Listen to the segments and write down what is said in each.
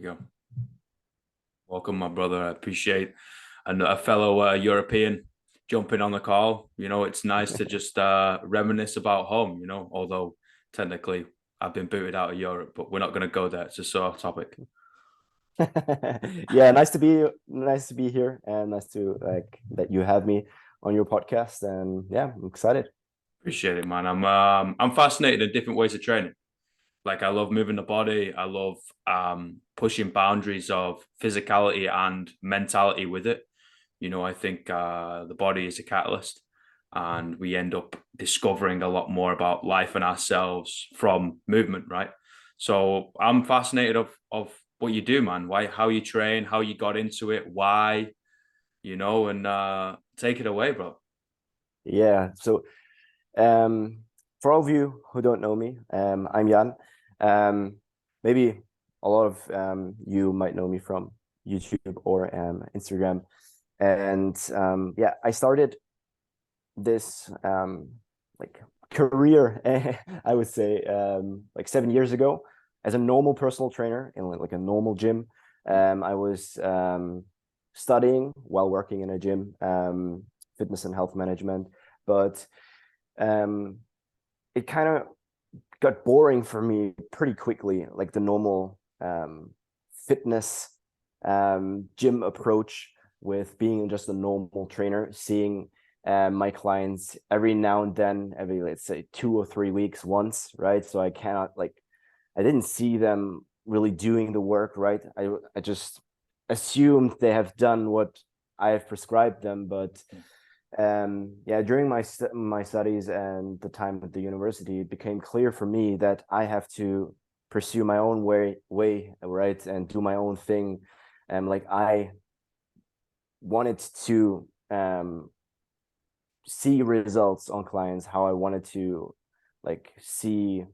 go. Welcome, my brother. I appreciate a fellow European jumping on the call. It's nice to just reminisce about home, although technically I've been booted out of Europe, but we're not going to go there. It's a sore topic. Yeah, nice to be here, and nice to that you have me on your podcast. And yeah, I'm excited. Appreciate it, man. I'm fascinated in different ways of training. Like I love moving the body. I love pushing boundaries of physicality and mentality with it. I think the body is a catalyst, and we end up discovering a lot more about life and ourselves from movement, right? So I'm fascinated of what you do, man. Why, how you train, how you got into it, why, and take it away, bro. Yeah. So, for all of you who don't know me, I'm Jan. Maybe a lot of you might know me from YouTube or Instagram. And yeah, I started this like career, I would say, like 7 years ago as a normal personal trainer in like a normal gym. I was studying while working in a gym, fitness and health management, but it kind of got boring for me pretty quickly, like the normal fitness gym approach with being just a normal trainer, seeing my clients every now and then, every, let's say, 2 or 3 weeks once, right? So I didn't see them really doing the work, right? I just assumed they have done what I have prescribed them, but yeah, during my studies and the time at the university, it became clear for me that I have to pursue my own way, right, and do my own thing. Like I wanted to see results on clients, how I wanted to like see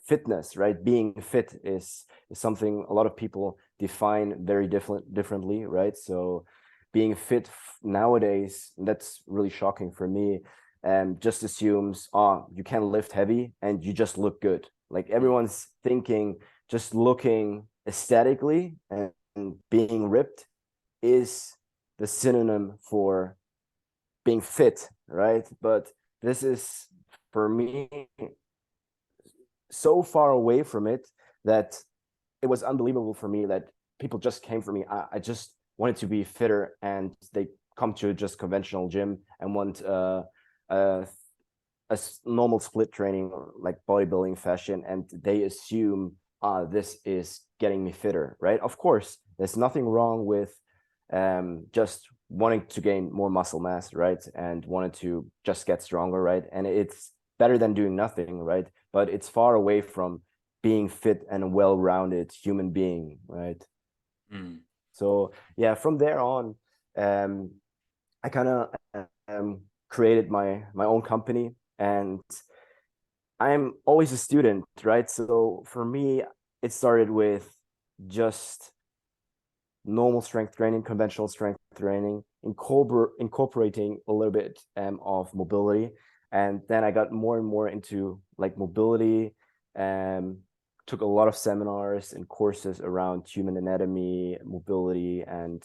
fitness, right? Being fit is something a lot of people define very differently, right? So being fit nowadays, that's really shocking for me, just assumes, you can lift heavy and you just look good. Like everyone's thinking just looking aesthetically and being ripped is the synonym for being fit, right? But this is, for me, so far away from it that it was unbelievable for me that people just came for me. I just wanted to be fitter, and they come to just conventional gym and want a normal split training or like bodybuilding fashion, and they assume this is getting me fitter, right? Of course, there's nothing wrong with just wanting to gain more muscle mass, right? And wanted to just get stronger, right? And it's better than doing nothing, right? But it's far away from being fit and a well-rounded human being, right? Mm. So yeah, from there on, I kind of created my own company, and I'm always a student, right? So for me, it started with just normal strength training, conventional strength training, incorporating a little bit of mobility. And then I got more and more into like mobility, took a lot of seminars and courses around human anatomy, mobility, and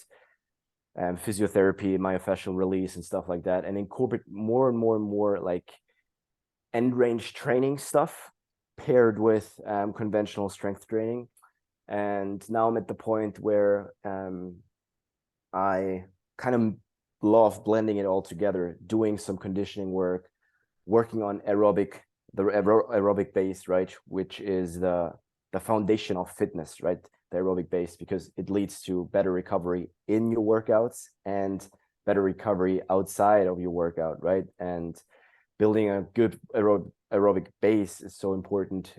physiotherapy, myofascial release, and stuff like that, and incorporate more and more and more like end range training stuff paired with conventional strength training. And now I'm at the point where I kind of love blending it all together, doing some conditioning work, working on aerobic base, right, which is the foundation of fitness, right? The aerobic base, because it leads to better recovery in your workouts and better recovery outside of your workout, right? And building a good aerobic base is so important.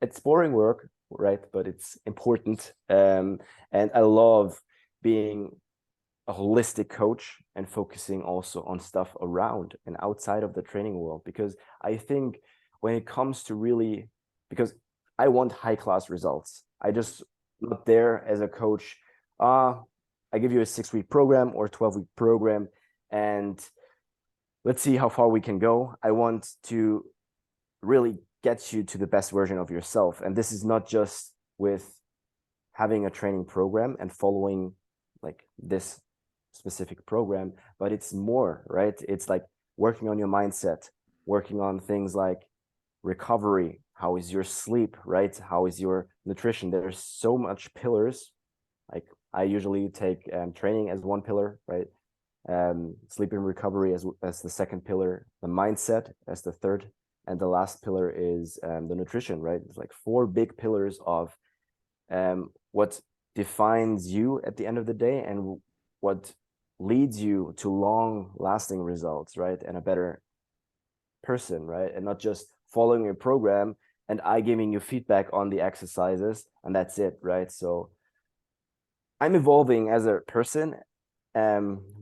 It's boring work, right? But it's important. And I love being a holistic coach and focusing also on stuff around and outside of the training world, because I think when it comes to really, because I want high class results. I just not there as a coach. I give you a 6-week program or 12-week program, and let's see how far we can go. I want to really get you to the best version of yourself. And this is not just with having a training program and following like this specific program, but it's more, right? It's like working on your mindset, working on things like recovery, how is your sleep, right? How is your nutrition? There's so much pillars. Like I usually take training as one pillar, right? Sleep and recovery as the second pillar, the mindset as the third, and the last pillar is the nutrition, right? It's like four big pillars of what defines you at the end of the day and what leads you to long lasting results, right? And a better person, right? And not just following a program and I giving you feedback on the exercises and that's it, right? So I'm evolving as a person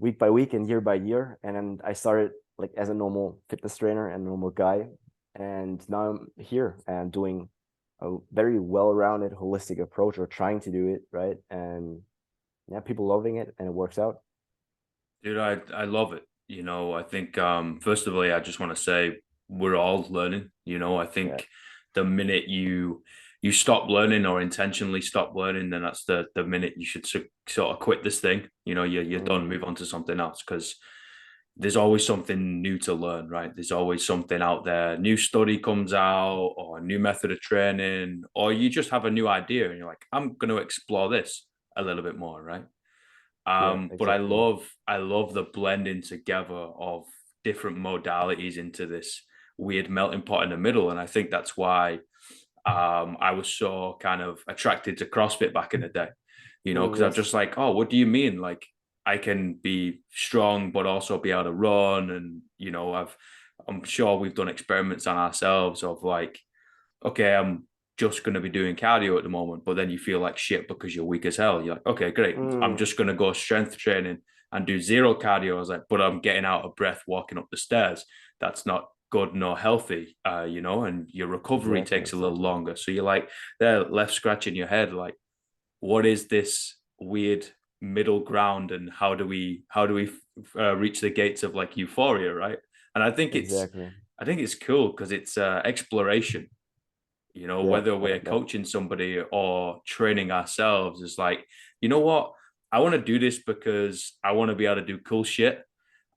week by week and year by year. And then I started like as a normal fitness trainer and normal guy. And now I'm here and doing a very well-rounded holistic approach or trying to do it, right? And yeah, people loving it and it works out. Dude, I love it. I think first of all, I just want to say we're all learning. I Yeah. think the minute you stop learning or intentionally stop learning, then that's the minute you should sort of quit this thing. You're done, move on to something else, because there's always something new to learn, right? There's always something out there. New study comes out or a new method of training, or you just have a new idea and you're like, I'm going to explore this a little bit more, right? Yeah, But I exactly. love the blending together of different modalities into this weird melting pot in the middle. And I think that's why I was so kind of attracted to CrossFit back in the day, because I'm Yes. just like, oh, what do you mean? Like I can be strong, but also be able to run. And, I'm sure we've done experiments on ourselves of like, okay, I'm just going to be doing cardio at the moment, but then you feel like shit because you're weak as hell. You're like, okay, great. I'm Mm, just going to go strength training and do zero cardio. I was like, but I'm getting out of breath walking up the stairs. That's not good nor healthy, and your recovery exactly, takes a little exactly. longer. So you're like, there, left scratching your head, like, what is this weird middle ground, and how do we reach the gates of like euphoria, right? And Exactly. I think it's cool because it's exploration, Yeah, whether yeah, we're yeah. coaching somebody or training ourselves. Is like, you know what, I want to do this because I want to be able to do cool shit.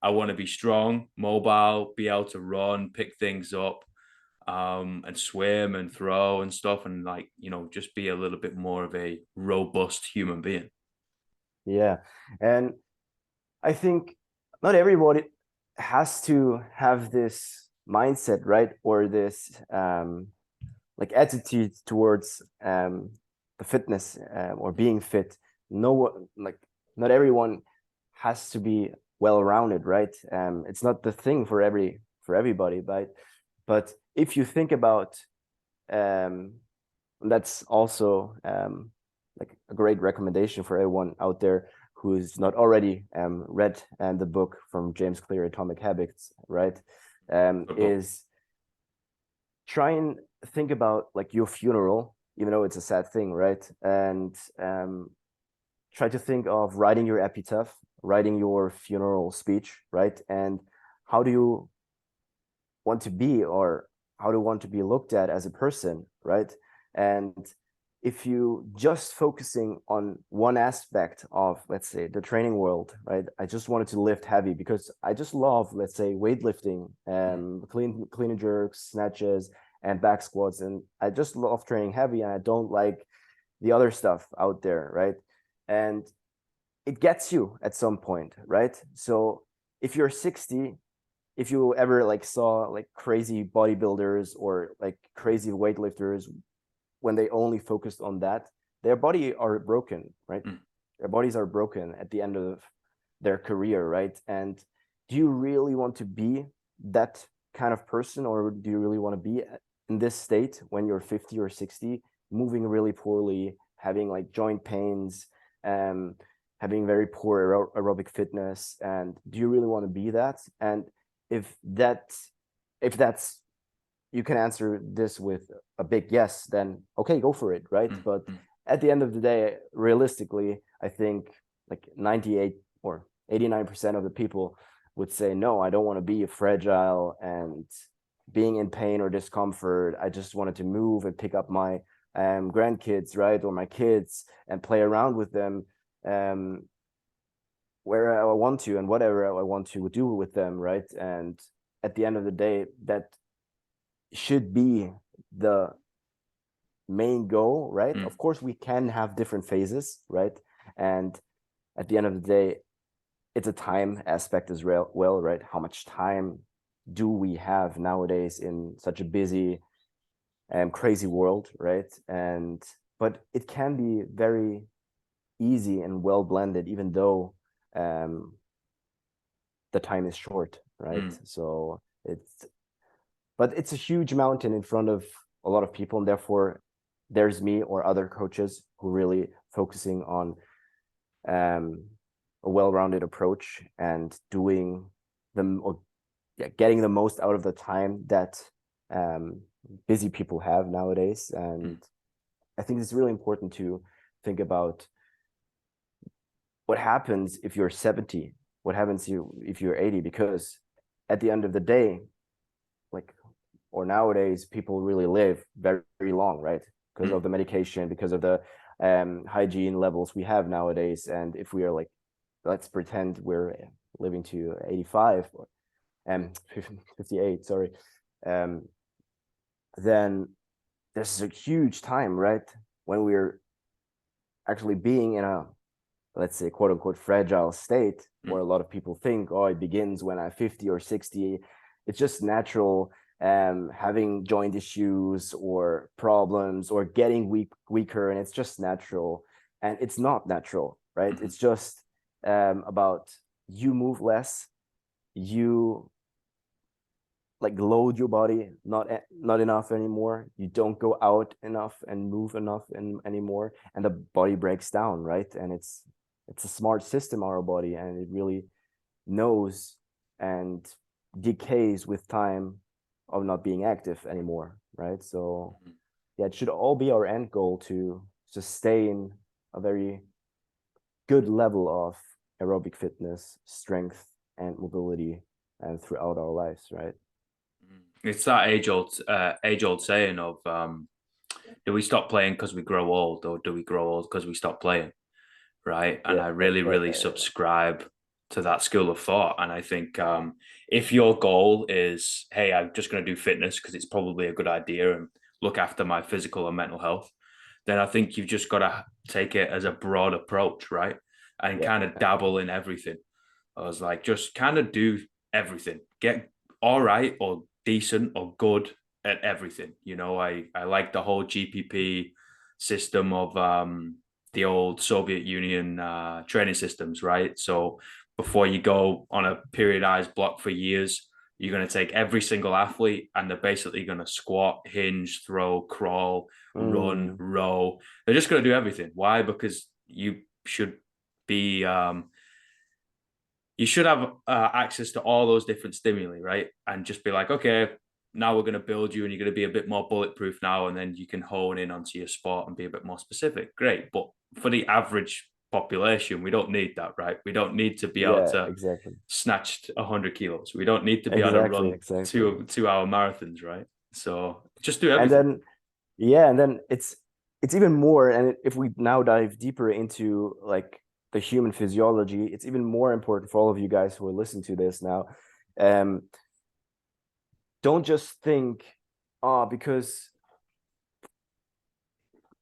I want to be strong, mobile, be able to run, pick things up, and swim and throw and stuff, and like, just be a little bit more of a robust human being. Yeah. And I think not everybody has to have this mindset, right? Or this like attitude towards the fitness or being fit. No one, like not everyone has to be well-rounded, right? It's not the thing for everybody, but if you think about um, that's also like a great recommendation for everyone out there who's not already read the book from James Clear, Atomic Habits, right? Good book. Is try and think about like your funeral, even though it's a sad thing, right? And try to think of writing your epitaph, writing your funeral speech, right? And how do you want to be, or how do you want to be looked at as a person, right? And if you just focusing on one aspect of, let's say, the training world, right? I just wanted to lift heavy because I just love, let's say, weightlifting, clean and jerks, snatches, and back squats, and I just love training heavy, and I don't like the other stuff out there, right? And it gets you at some point, right? So if you're 60, if you ever like saw like crazy bodybuilders or like crazy weightlifters, when they only focused on that, their body are broken, right? Mm. Their bodies are broken at the end of their career, right? And do you really want to be that kind of person, or do you really want to be in this state when you're 50 or 60, moving really poorly, having like joint pains, um, having very poor aerobic fitness? And do you really want to be that? And if that if that's you can answer this with a big yes, then okay, go for it, right? Mm. But Mm. at the end of the day, realistically, I think like 98 or 89% of the people would say, no, I don't want to be fragile and being in pain or discomfort. I just wanted to move and pick up my grandkids, right, or my kids, and play around with them where I want to and whatever I want to do with them, right? And at the end of the day, that should be the main goal, right? Of course, we can have different phases, right? And at the end of the day, it's a time aspect as well, right? How much time do we have nowadays in such a busy and crazy world, right? And but it can be very easy and well blended, even though the time is short, right? So it's a huge mountain in front of a lot of people, and therefore there's me or other coaches who really focusing on a well-rounded approach and doing getting the most out of the time that busy people have nowadays. And I think it's really important to think about what happens if you're 70, what happens if you're 80, because at the end of the day, like, or nowadays, people really live very, very long, right? Because of the medication, because of the hygiene levels we have nowadays. And if we are like, let's pretend we're living to 85 or 58, sorry, then there's a huge time, right, when we're actually being in a, let's say, quote unquote, fragile state, where a lot of people think, oh, it begins when I'm 50 or 60. It's just natural, having joint issues or problems or getting weaker, and it's just natural. And it's not natural, right? It's just about you move less, you like load your body not enough anymore, you don't go out enough and move enough anymore, and the body breaks down, right? And it's a smart system, our body, and it really knows and decays with time of not being active anymore, right? So yeah, it should all be our end goal to sustain a very good level of aerobic fitness, strength, and mobility, and throughout our lives, right? It's that age old saying of do we stop playing because we grow old, or do we grow old because we stop playing? Right. And Yeah, I really, yeah, really subscribe to that school of thought. And I think if your goal is, hey, I'm just going to do fitness because it's probably a good idea and look after my physical and mental health, then I think you've just got to take it as a broad approach, right? And yeah, kind of dabble in everything. I was like, just kind of do everything. Get all right or decent or good at everything. You know, I like the whole GPP system of the old Soviet Union training systems, right? So before you go on a periodized block for years, you're going to take every single athlete and they're basically going to squat, hinge, throw, crawl, run, row. They're just going to do everything. Why? Because should be you should have access to all those different stimuli, right? And just be like, okay, now we're going to build you and you're going to be a bit more bulletproof now. And then you can hone in onto your sport and be a bit more specific. Great. But for the average population, we don't need that, right? We don't need to be able yeah, to exactly, snatch 100 kilos. We don't need to be able to exactly, run exactly. 2 hour marathons, right? So just do And everything. then yeah, and then it's even more, and if we now dive deeper into like the human physiology, it's even more important for all of you guys who are listening to this now. Don't just think, because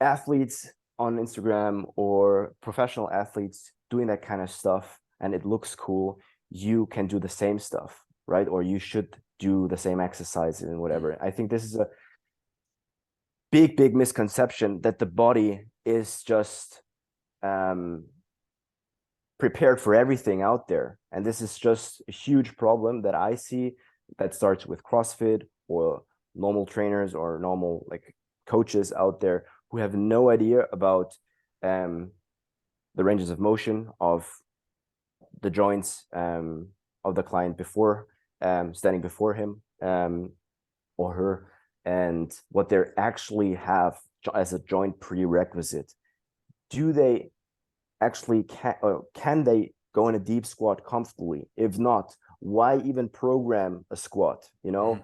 athletes on Instagram or professional athletes doing that kind of stuff and it looks cool, you can do the same stuff, right? Or you should do the same exercise and whatever. I think this is a big misconception that the body is just prepared for everything out there. And this is just a huge problem that I see that starts with CrossFit or normal trainers or normal like coaches out there who have no idea about the ranges of motion of the joints of the client before standing before him or her, and what they actually have as a joint prerequisite. Do they actually can they go in a deep squat comfortably? If not, why even program a squat? You know,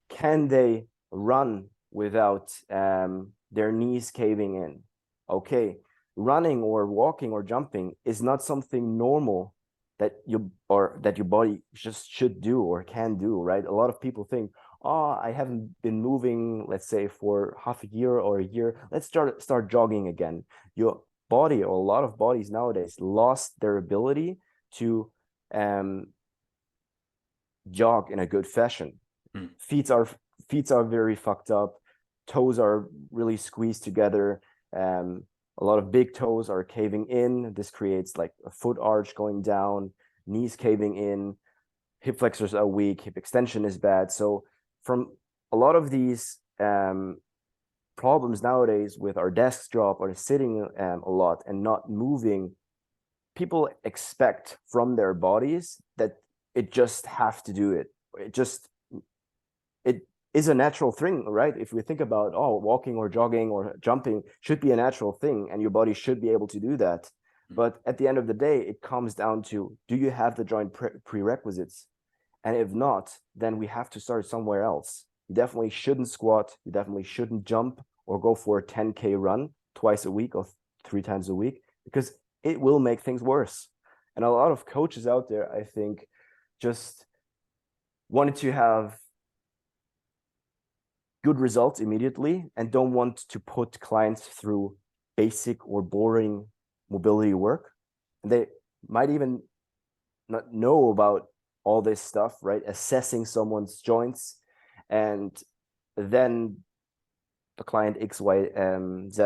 can they run without their knees caving in. Okay, running or walking or jumping is not something normal that your body just should do or can do, right? A lot of people think, oh, I haven't been moving, let's say, for half a year or a year. Let's start jogging again. Your body, or a lot of bodies nowadays, lost their ability to jog in a good fashion. Mm. Feet are very fucked up. Toes are really squeezed together. A lot of big toes are caving in. This creates like a foot arch going down, knees caving in, hip flexors are weak, hip extension is bad. So from a lot of these problems nowadays with our desk job or sitting a lot and not moving, people expect from their bodies that it just have to do it. It is a natural thing, right? If we think about, oh, walking or jogging or jumping should be a natural thing and your body should be able to do that. But at the end of the day, it comes down to, do you have the joint prerequisites? And if not, then we have to start somewhere else. You definitely shouldn't squat. You definitely shouldn't jump or go for a 10K run twice a week or 3 times a week, because it will make things worse. And a lot of coaches out there, I think, just wanted to have good results immediately and don't want to put clients through basic or boring mobility work. And they might even not know about all this stuff, right? Assessing someone's joints, and then the client X, Y, Z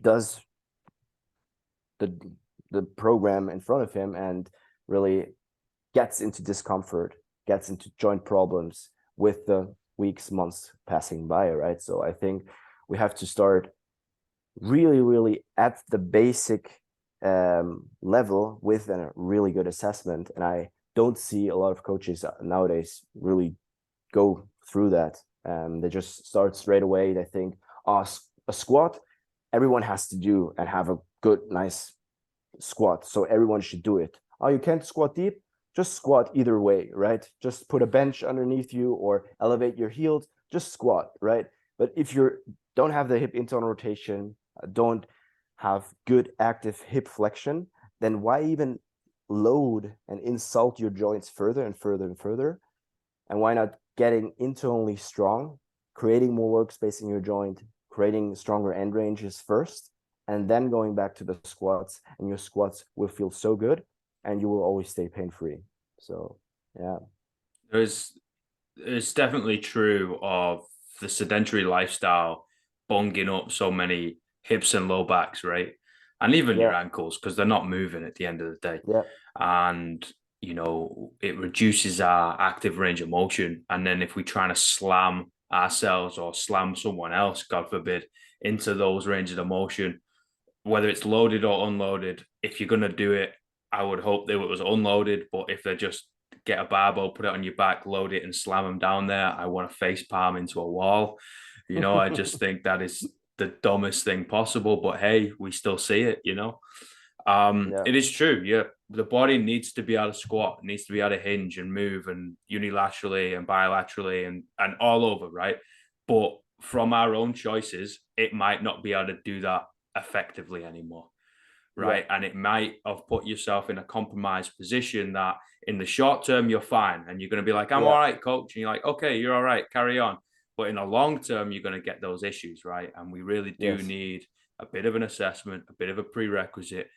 does the program in front of him and really gets into discomfort, gets into joint problems with the weeks, months passing by, right? So I think we have to start really, really at the basic level with a really good assessment. And I don't see a lot of coaches nowadays really go through that. They just start straight away. They think, oh, a squat, everyone has to do and have a good, nice squat. So everyone should do it. Oh, you can't squat deep? Just squat either way, right? Just put a bench underneath you or elevate your heels, just squat, right? But if you don't have the hip internal rotation, don't have good active hip flexion, then why even load and insult your joints further and further and further? And why not getting internally strong, creating more workspace in your joint, creating stronger end ranges first, and then going back to the squats, and your squats will feel so good and you will always stay pain-free. So yeah. It's definitely true of the sedentary lifestyle bunging up so many hips and low backs, right? And even your Yeah. ankles, because they're not moving at the end of the day. Yeah. And, it reduces our active range of motion. And then if we try to slam ourselves or slam someone else, God forbid, into those ranges of motion, whether it's loaded or unloaded, if you're going to do it, I would hope that it was unloaded. But if they just get a barbell, put it on your back, load it, and slam them down there, I want to face palm into a wall. I just think that is the dumbest thing possible. But hey, we still see it. Yeah. It is true. Yeah, the body needs to be able to squat, needs to be able to hinge and move, and unilaterally and bilaterally and all over, right? But from our own choices, it might not be able to do that effectively anymore, Yeah. right? And it might have put yourself in a compromised position that in the short term you're fine and you're going to be like, I'm Yeah. all right, coach, and you're like, okay, you're all right, carry on. But in a long term, you're going to get those issues, right? And we really do Yes. need a bit of an assessment, a bit of a prerequisite,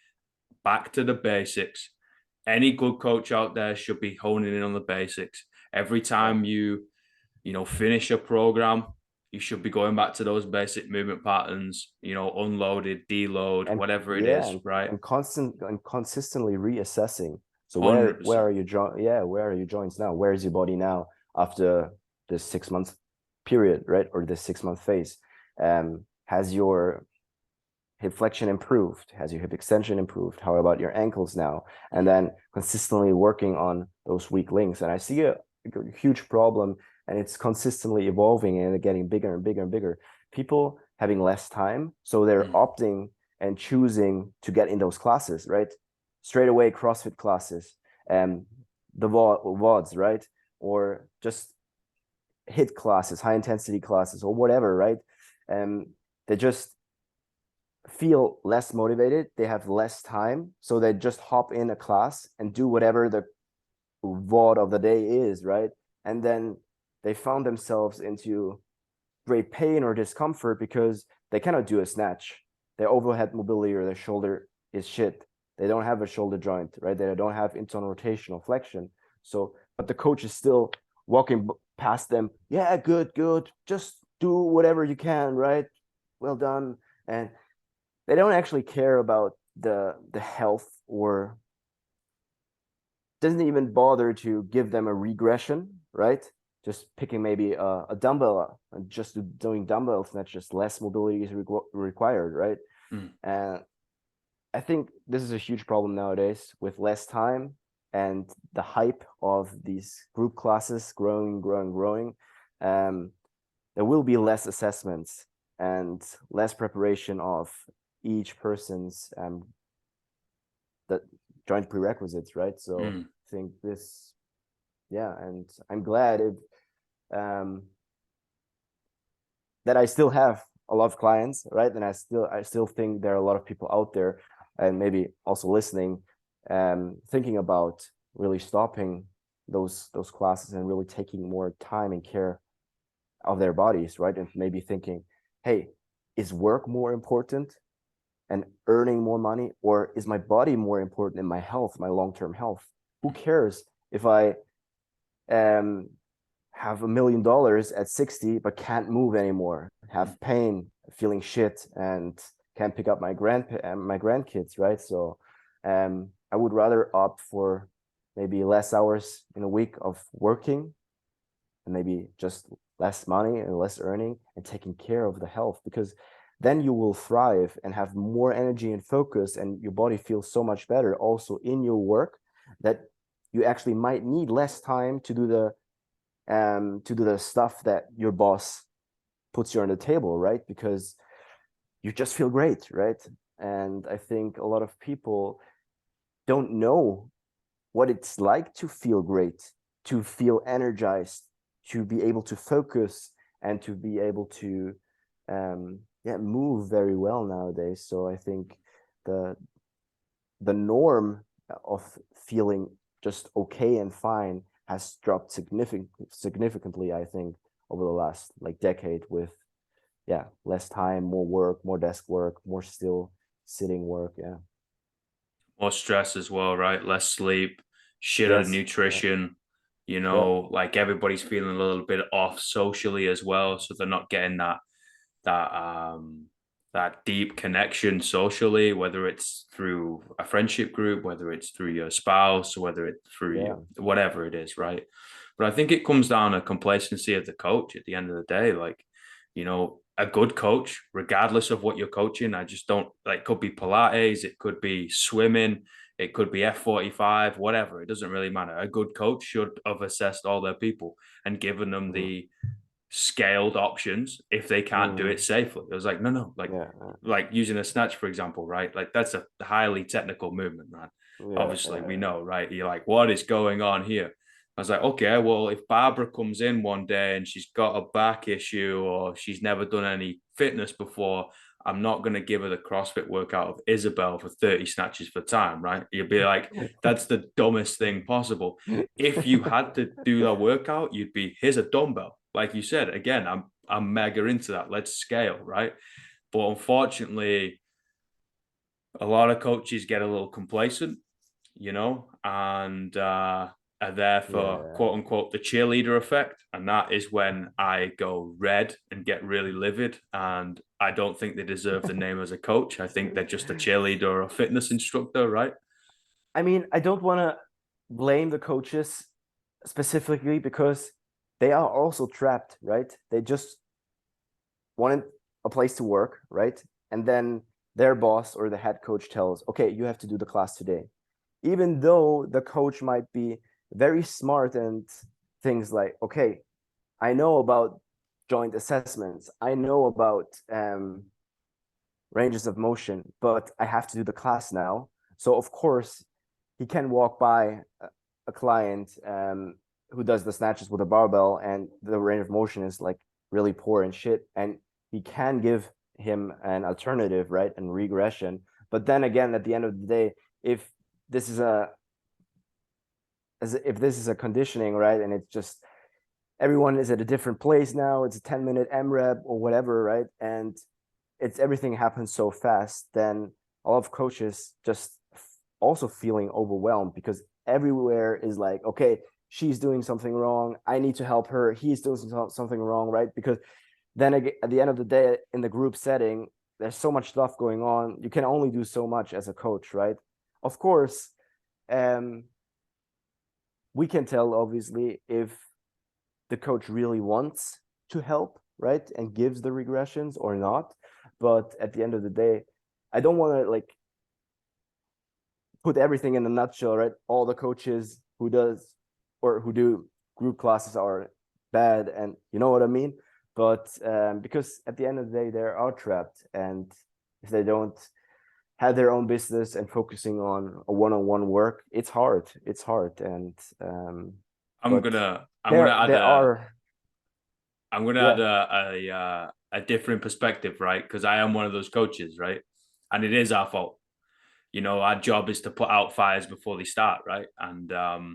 back to the basics. Any good coach out there should be honing in on the basics. Every Yeah. time finish a program, you should be going back to those basic movement patterns, unloaded, deload, And whatever it yeah, is, right? and consistently reassessing. So where 100%. are your where are your joints now? Where is your body now after this 6 month period, right? Or this 6 month phase? Has your hip flexion improved? Has your hip extension improved? How about your ankles now? And then consistently working on those weak links. And I see a huge problem, and it's consistently evolving and getting bigger and bigger and bigger. People having less time, so they're opting and choosing to get in those classes, right? Straight away CrossFit classes, the WODs, right? Or just HIIT classes, high intensity classes, or whatever, right? they just feel less motivated, they have less time, so they just hop in a class and do whatever the VOD of the day is, right? And then they found themselves into great pain or discomfort because they cannot do a snatch. Their overhead mobility or their shoulder is shit. They don't have a shoulder joint, right? They don't have internal rotational flexion. So, but the coach is still walking past them. Yeah, good, good. Just do whatever you can, right? Well done. And they don't actually care about the health, or doesn't even bother to give them a regression, right? Just picking maybe a dumbbell and just doing dumbbells, that's just less mobility is required, right? Mm. And I think this is a huge problem nowadays with less time and the hype of these group classes growing. There will be less assessments and less preparation of each person's the joint prerequisites, right? So I think this, yeah, and I'm glad that I still have a lot of clients, right? And I still think there are a lot of people out there, and maybe also listening, thinking about really stopping those classes and really taking more time and care of their bodies, right? And maybe thinking, hey, is work more important and earning more money, or is my body more important than my health, my long-term health? Who cares if I have $1 million at 60 but can't move anymore, have pain, feeling shit, and can't pick up my grandkids, right? So I would rather opt for maybe less hours in a week of working, and maybe just less money and less earning, and taking care of the health, because then you will thrive and have more energy and focus, and your body feels so much better also in your work, that you actually might need less time to do the stuff that your boss puts you on the table, right? Because you just feel great, right? And I think a lot of people don't know what it's like to feel great, to feel energized, to be able to focus, and to be able to move very well nowadays. So I think the norm of feeling just okay and fine has dropped significantly, I think, over the last like decade, with less time, more work, more desk work, more still sitting work. Yeah. More stress as well, right? Less sleep, shitter Yes. Yeah. nutrition, Yeah. like everybody's feeling a little bit off socially as well. So they're not getting that that deep connection socially, whether it's through a friendship group, whether it's through your spouse, whether it's through Yeah. you, whatever it is, right? But I think it comes down to complacency of the coach at the end of the day. Like, a good coach, regardless of what you're coaching, I just don't like, could be Pilates, it could be swimming, it could be F45, whatever. It doesn't really matter. A good coach should have assessed all their people and given them Mm-hmm. the scaled options if they can't do Mm-hmm. it safely. It was like, no, Yeah. like using a snatch, for example, right? Like that's a highly technical movement, man. Yeah. Obviously, we know, right? You're like, what is going on here? I was like, okay, well, if Barbara comes in one day and she's got a back issue or she's never done any fitness before, I'm not going to give her the CrossFit workout of Isabel for 30 snatches for time, right? You'd be like, that's the dumbest thing possible. If you had to do the workout, you'd be, here's a dumbbell. Like you said, again, I'm mega into that. Let's scale, right? But unfortunately, a lot of coaches get a little complacent, and are there for Yeah. quote unquote the cheerleader effect. And that is when I go red and get really livid. And I don't think they deserve the name as a coach. I think they're just a cheerleader or a fitness instructor, right? I mean, I don't want to blame the coaches specifically, because they are also trapped, right? They just wanted a place to work, right? And then their boss or the head coach tells, okay, you have to do the class today. Even though the coach might be very smart and things like, okay, I know about joint assessments, I know about ranges of motion, but I have to do the class now. So of course he can walk by a client who does the snatches with a barbell and the range of motion is like really poor and shit, and he can give him an alternative, right, and regression. But then again, at the end of the day, if this is a if this is a conditioning, right, and it's just everyone is at a different place now, it's a 10-minute MREP or whatever, right, and it's everything happens so fast, then a lot of coaches just also feeling overwhelmed because everywhere is like, okay, she's doing something wrong, I need to help her, he's doing something wrong, right? Because then again, at the end of the day, in the group setting, there's so much stuff going on, you can only do so much as a coach, right? Of course, we can tell obviously if the coach really wants to help, right, and gives the regressions or not. But at the end of the day, I don't want to like put everything in a nutshell, right? All the coaches who do group classes are bad, and you know what I mean. But because at the end of the day, they are trapped, and if they don't have their own business and focusing on a one-on-one work, it's hard. It's hard, and I'm but gonna I'm gonna there add there a are I'm gonna add yeah. a different perspective, right? Because I am one of those coaches, right? And it is our fault. You know, our job is to put out fires before they start, right? And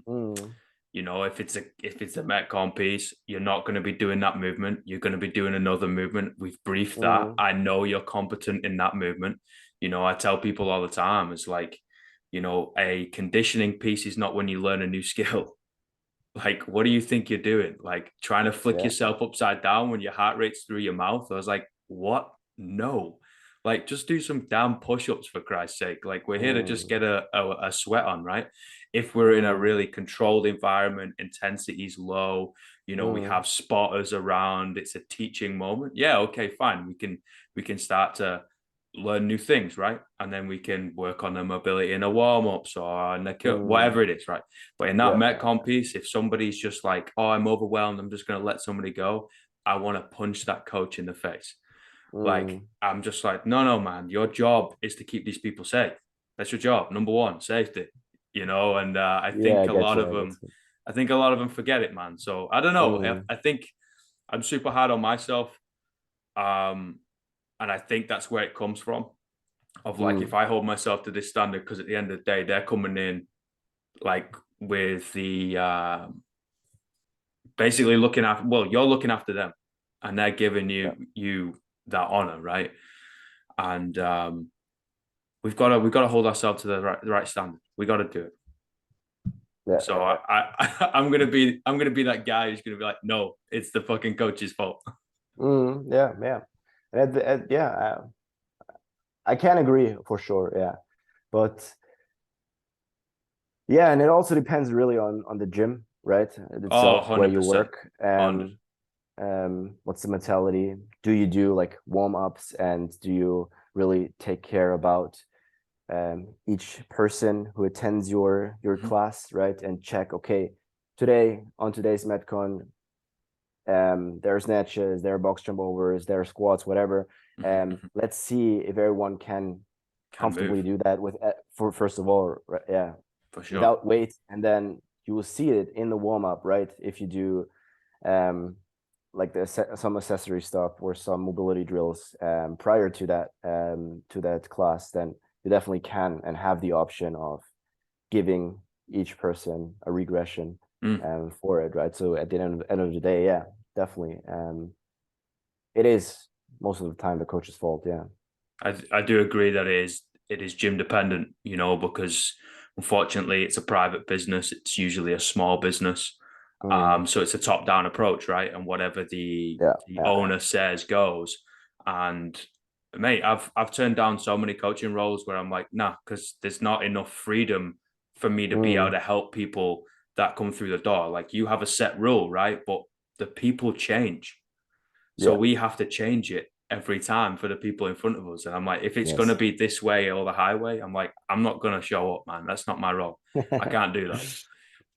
Mm, you know, if it's a Metcon piece, you're not going to be doing that movement. You're going to be doing another movement. We've briefed that. mm, I know you're competent in that movement. You know, I tell people all the time, it's like, you know, a conditioning piece is not when you learn a new skill. Like, what do you think you're doing? Like trying to flick yeah. yourself upside down when your heart rate's through your mouth. I was like, what? No. Like, just do some damn push-ups for Christ's sake. Like, we're here to just Mm, get a sweat on, right? If we're in a mm, really controlled environment, intensity's low, you know, we mm, have spotters around, it's a teaching moment. Yeah, okay, fine. We can start to learn new things, right? And then we can work on the mobility in the warm-ups or in the mm. whatever it is, right? But in that Yeah, yeah. Metcon piece, if somebody's just like, oh, I'm overwhelmed, I'm just going to let somebody go, I want to punch that coach in the face. Like, Mm. I'm just like, no, no, man, your job is to keep these people safe. That's your job. Number one, safety, you know, and Yeah, I get you. I get you. I think a lot of them forget it, man. So I don't know. Mm, I think I'm super hard on myself. Um, and I think that's where it comes from of like, if mm. I hold myself to this standard, because at the end of the day, they're coming in like with the basically looking after, well, you're looking after them and they're giving Yeah, you that honor, right? And we've got to hold ourselves to the right standard. We got to do it. yeah, So yeah. I'm gonna be that guy who's gonna be like, no, it's the fucking coach's fault. Yeah, yeah. Yeah, I can agree for sure. Yeah, but yeah, and it also depends really on the gym, right? Oh, Itself, where you 100%. work. 100. What's the mentality? Do you do like warm-ups, and do you really take care about each person who attends your Mm-hmm. class, right? And check, okay, on today's Metcon, there are snatches, there are box jump overs, there are squats, whatever. Mm-hmm. Let's see if everyone can Can comfortably move do that with for first of all, right, yeah, for sure. without weight, and then you will see it in the warm up, right? If you do like some accessory stuff or some mobility drills prior to that class, then you definitely can and have the option of giving each person a regression Mm. for it, right? So at the end of the day, yeah, definitely. It is most of the time the coach's fault. Yeah. I do agree that it is gym dependent, you know, because unfortunately it's a private business. It's usually a small business. Mm, So it's a top down approach, right? And whatever yeah. the Yeah. owner says goes. And mate, I've turned down so many coaching roles where I'm like, nah, because there's not enough freedom for me to be able Mm, to help people that come through the door. Like you have a set rule, right? But the people change. So yeah. we have to change it every time for the people in front of us. And I'm like, if it's going to Yes. be this way or the highway, I'm like, I'm not going to show up, man. That's not my role. I Yeah. can't do that.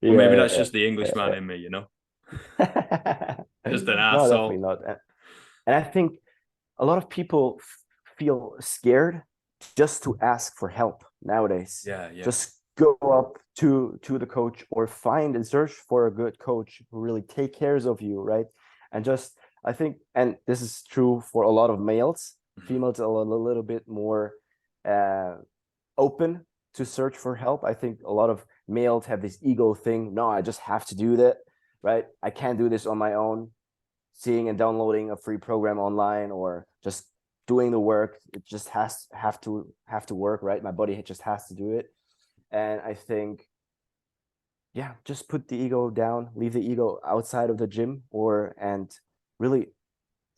Or maybe Yeah. that's just the Englishman Yeah. in me, you know, Yeah. just an No, definitely asshole. not. And I think a lot of people feel scared just to ask for help nowadays. Yeah, yeah. Just go up to the coach or find and search for a good coach who really take cares of you, right? And just I think, and this is true for a lot of males, Females are a little bit more open to search for help. I think a lot of males have this ego thing. No, I just have to do that, right? I can't do this on my own. Seeing and downloading a free program online, or just doing the work, it just have to work, right? My body just has to do it. And I think, yeah, just put the ego down, leave the ego outside of the gym, and really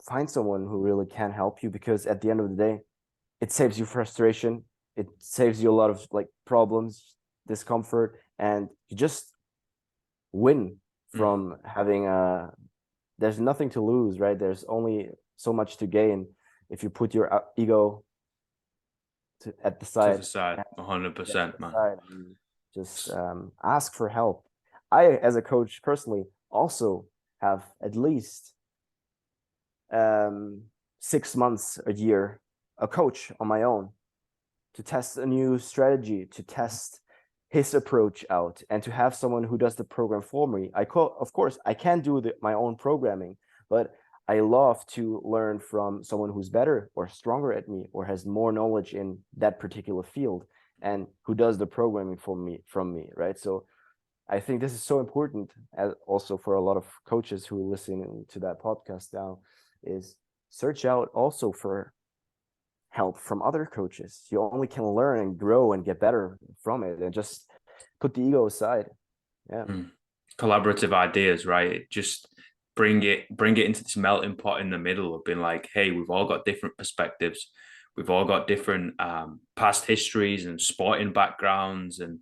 find someone who really can help you, because at the end of the day, it saves you frustration, it saves you a lot of like problems, discomfort, and you just win from having there's nothing to lose, right? There's only so much to gain if you put your ego at the To side. the side, 100%, man. And just ask for help. I, as a coach personally, also have at least 6 months a year a coach on my own to test a new strategy, to test his approach out, and to have someone who does the program for me. Of course, I can't do my own programming, but I love to learn from someone who's better or stronger at me, or has more knowledge in that particular field, and who does the programming from me, right? So I think this is so important, as also for a lot of coaches who listen to that podcast now, is search out also for help from other coaches. You only can learn and grow and get better from it, and just put the ego aside. Yeah. Collaborative ideas, right? Just bring it into this melting pot in the middle of being like, hey, we've all got different perspectives, we've all got different past histories and sporting backgrounds, and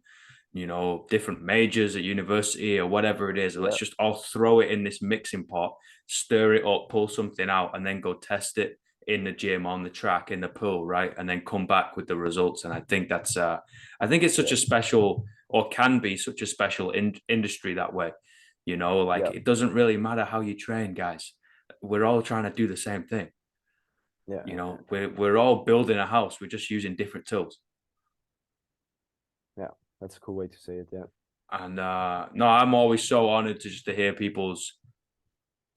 different majors at university or whatever it is, and let's just all throw it in this mixing pot, stir it up, pull something out, and then go test it in the gym, on the track, in the pool, right? And then come back with the results. And I think that's I think it's such a special, or can be such a special industry that way. Like it doesn't really matter how you train, guys. We're all trying to do the same thing. We're all building a house, we're just using different tools. Yeah, that's a cool way to say it. Yeah. And no, I'm always so honored to hear people's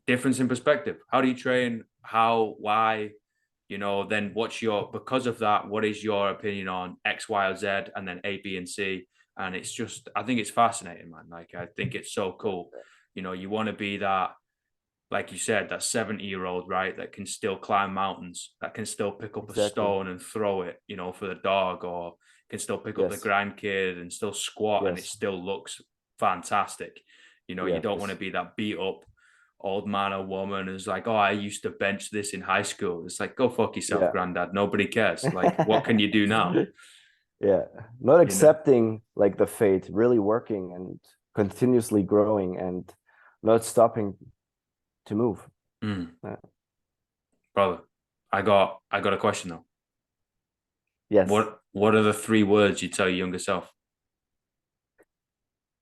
difference in perspective. How do you train? How? Why? Then because of that, what is your opinion on X, Y, or Z, and then A, B, and C? And it's just, I think it's fascinating, man. Like, I think it's so cool. You want to be that, like you said, that 70-year-old, right? That can still climb mountains, that can still pick up a stone and throw it, for the dog, or can still pick up the grandkid and still squat, and it still looks fantastic. You don't want to be that beat up old man or woman who's like, oh, I used to bench this in high school. It's like, go fuck yourself, granddad. Nobody cares. Like, what can you do now? Yeah, not accepting like the fate, really working and continuously growing, and not stopping to move. Brother, I got a question though. Yes. What are the 3 words you tell your younger self?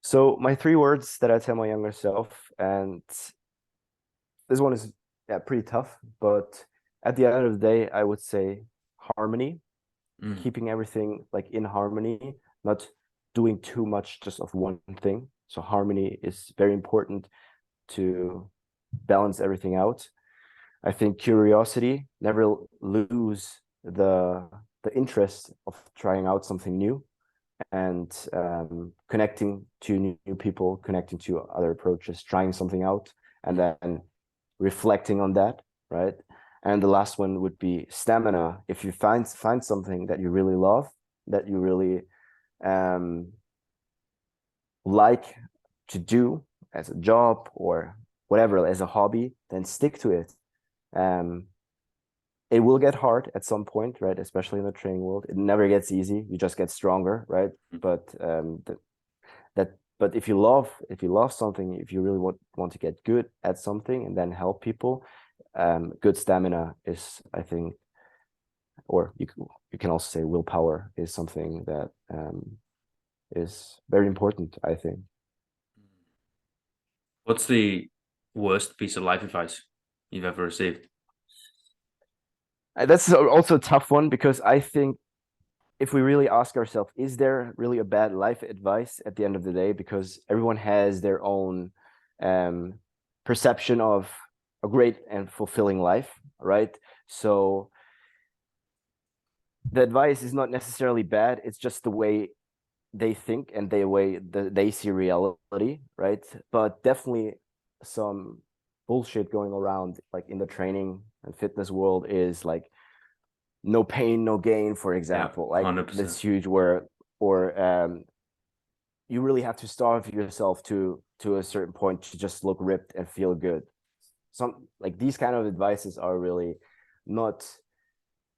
So my 3 words that I tell my younger self, and this one is pretty tough, but at the end of the day, I would say harmony. Keeping everything like in harmony, not doing too much just of one thing. So harmony is very important to balance everything out. I think curiosity, never lose the interest of trying out something new, and connecting to new people, connecting to other approaches, trying something out, and then reflecting on that, right? And the last one would be stamina. If you find something that you really love, that you really like to do as a job or whatever, as a hobby, then stick to it. It will get hard at some point, right? Especially in the training world, it never gets easy. You just get stronger, right? But but if you love something, if you really want to get good at something and then help people, good stamina is, I think, or you can also say willpower is something that is very important, I think. What's the worst piece of life advice you've ever received? That's also a tough one, because I think if we really ask ourselves, is there really a bad life advice at the end of the day? Because everyone has their own perception of a great and fulfilling life, right? So the advice is not necessarily bad. It's just the way they think and the way they see reality, right? But definitely some bullshit going around, like in the training and fitness world, is like no pain, no gain, for Yeah, example. Like this 100%. huge where, or you really have to starve yourself to a certain point to just look ripped and feel good. Some like these kind of advices are really not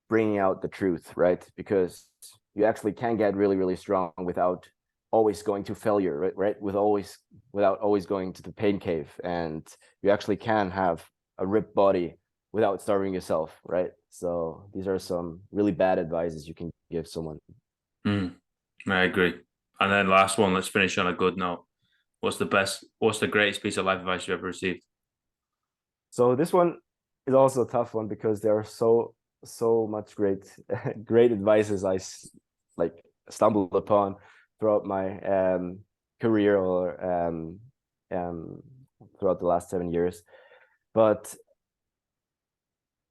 bringing out the truth, right? Because you actually can get really, really strong without always going to failure, right? Without always going to the pain cave, and you actually can have a ripped body without starving yourself, right? So these are some really bad advices you can give someone. Mm, I agree. And then last one, let's finish on a good note. What's the greatest piece of life advice you ever received? So this one is also a tough one because there are so much great great advices like stumbled upon throughout my career, or um, throughout the last 7 years. But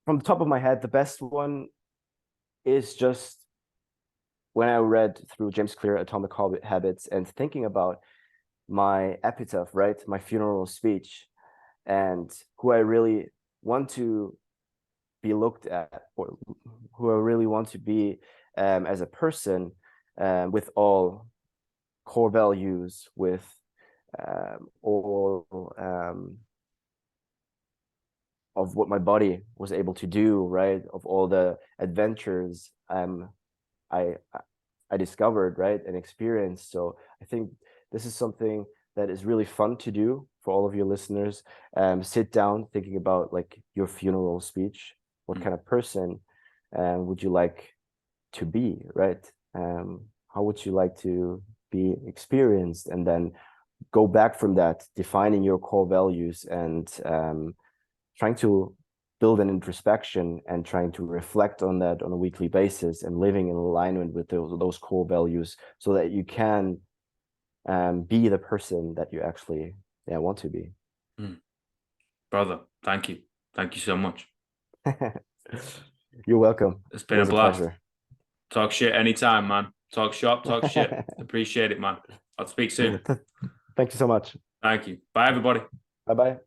from the top of my head, the best one is just when I read through James Clear Atomic Habits and thinking about my epitaph, right, my funeral speech, and who I really want to be looked at, or who I really want to be as a person, with all core values, with all of what my body was able to do, right? Of all the adventures I I discovered, right, and experienced. So I think this is something that is really fun to do for all of your listeners. Sit down thinking about like your funeral speech. What Mm, kind of person would you like to be, right? How would you like to be experienced? And then go back from that, defining your core values, and trying to build an introspection and trying to reflect on that on a weekly basis and living in alignment with those core values so that you can be the person that you actually want to be. mm. Brother, thank you. Thank you so much. You're welcome. It's It been a was a blast. pleasure. Talk shit anytime, man. Talk shop, talk shit. Appreciate it, man. I'll speak soon. Thank you so much. Thank you. Bye, everybody. Bye bye.